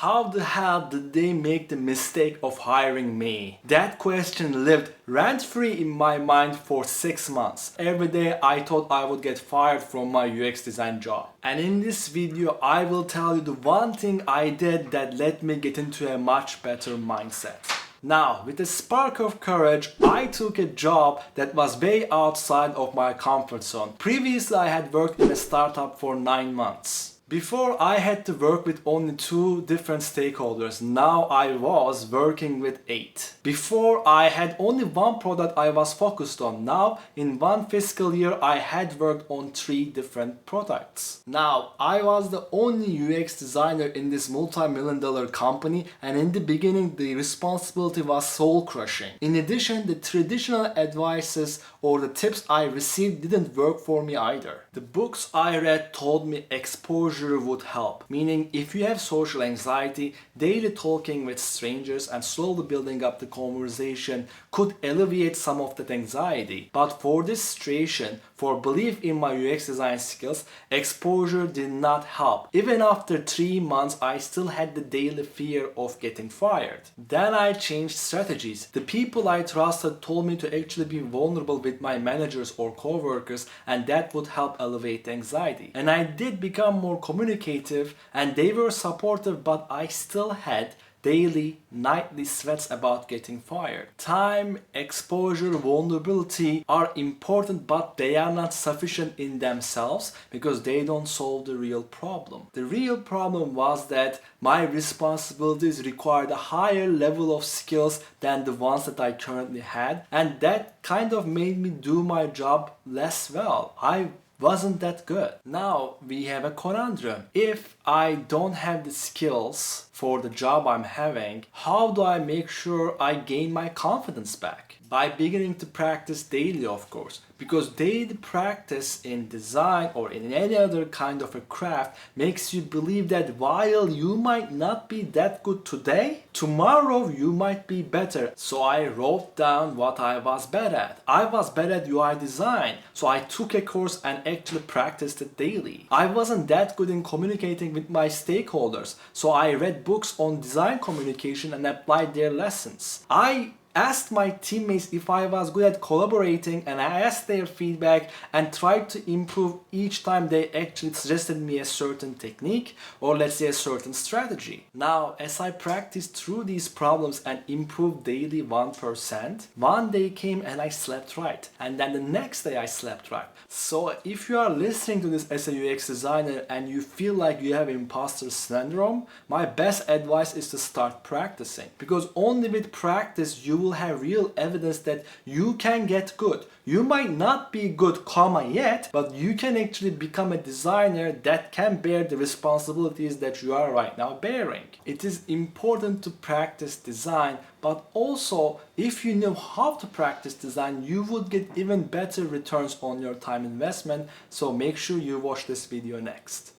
How the hell did they make the mistake of hiring me? That question lived rent-free in my mind for 6 months. Every day I thought I would get fired from my UX design job. And in this video I will tell you the one thing I did that let me get into a much better mindset. Now, with a spark of courage, I took a job that was way outside of my comfort zone. Previously, I had worked in a startup for 9 months. Before, I had to work with only 2 different stakeholders. Now I was working with 8. Before, I had only 1 product I was focused on. Now, in 1 fiscal year, I had worked on 3 different products. Now, I was the only UX designer in this multi-million-dollar company, and in the beginning, the responsibility was soul-crushing. In addition, the traditional advices or the tips I received didn't work for me either. The books I read told me exposure would help, meaning if you have social anxiety, daily talking with strangers and slowly building up the conversation could alleviate some of that anxiety. But for this situation, for belief in my UX design skills, exposure did not help. Even after 3 months, I still had the daily fear of getting fired. Then I changed strategies. The people I trusted told me to actually be vulnerable with my managers or coworkers, and that would help elevate anxiety. And I did become more communicative, and they were supportive, but I still had daily, nightly sweats about getting fired. Time, exposure, vulnerability are important, but they are not sufficient in themselves because they don't solve the real problem. The real problem was that my responsibilities required a higher level of skills than the ones that I currently had, and that kind of made me do my job less well. I wasn't that good. Now we have a conundrum. If I don't have the skills for the job I'm having, how do I make sure I gain my confidence back? By beginning to practice daily, of course, because daily practice in design or in any other kind of a craft makes you believe that while you might not be that good today, tomorrow you might be better. So I wrote down what I was bad at. I was bad at UI design, so I took a course and actually practiced it daily. I wasn't that good in communicating with my stakeholders, so I read books on design communication and applied their lessons. I asked my teammates if I was good at collaborating, and I asked their feedback and tried to improve each time they actually suggested me a certain technique or let's say a certain strategy. Now, as I practiced through these problems and improved daily 1%, one day came and I slept right, and then the next day I slept right. So if you are listening to this as a UX designer and you feel like you have imposter syndrome, my best advice is to start practicing, because only with practice you will have real evidence that you can get good. You might not be good, yet, but you can actually become a designer that can bear the responsibilities that you are right now bearing. It is important to practice design, but also if you know how to practice design, you would get even better returns on your time investment. So make sure you watch this video next.